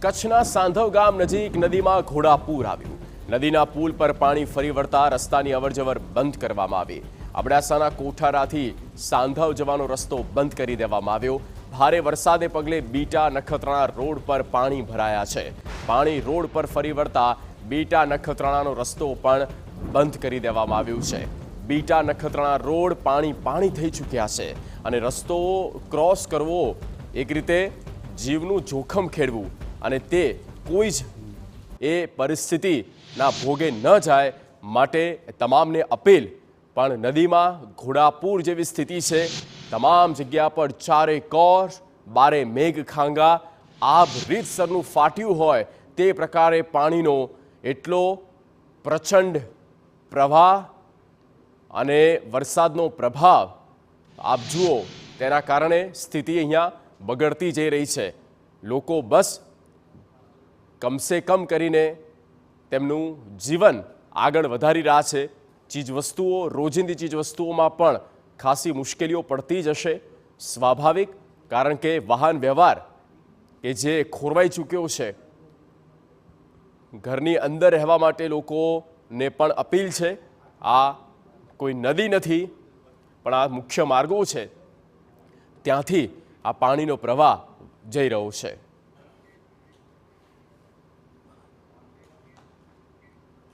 કચ્છના સાંધવ ગામ નજીક નદીમાં ઘોડાપૂર આવ્યું। નદીના પુલ પર પાણી ફરી વળતા રસ્તાની અવરજવર બંધ કરવામાં આવી। અબડાસાના કોઠારાથી સાંધવ જવાનો રસ્તો બંધ કરી દેવામાં આવ્યો। ભારે વરસાદે પગલે બીટા નખત્રાણા રોડ પર પાણી ભરાયા છે। પાણી રોડ પર ફરી વળતા બીટા નખત્રાણાનો રસ્તો પણ બંધ કરી દેવામાં આવ્યો છે। બીટા નખત્રાણા રોડ પાણી થઈ ચૂક્યા છે અને રસ્તો ક્રોસ કરવો એક રીતે જીવનું જોખમ ખેડવું અને તે કોઈ જ એ પરિસ્થિતિના ભોગે ન જાય માટે તમામને અપીલ। પણ નદીમાં ઘોડાપૂર જેવી સ્થિતિ છે। તમામ જગ્યા પર ચારે કોર બારે મેઘ ખાંગા આભ રીતસરનું ફાટ્યું હોય તે પ્રકારે પાણીનો એટલો પ્રચંડ પ્રવાહ અને વરસાદનો પ્રભાવ આપ જુઓ। તેના કારણે સ્થિતિ અહીંયા બગડતી જઈ રહી છે। લોકો બસ કમસે કમ કરીને તેમનું જીવન આગળ વધારી રહ્યા છે। ચીજવસ્તુઓ રોજિંદી ચીજવસ્તુઓમાં પણ ખાસી મુશ્કેલીઓ પડતી જશે સ્વાભાવિક, કારણ કે વાહન વ્યવહાર કે જે ખોરવાઈ ચૂક્યો છે। ઘરની અંદર રહેવા માટે લોકોને પણ અપીલ છે। આ કોઈ નદી નથી પણ આ મુખ્ય માર્ગો છે, ત્યાંથી આ પાણીનો પ્રવાહ જઈ રહ્યો છે।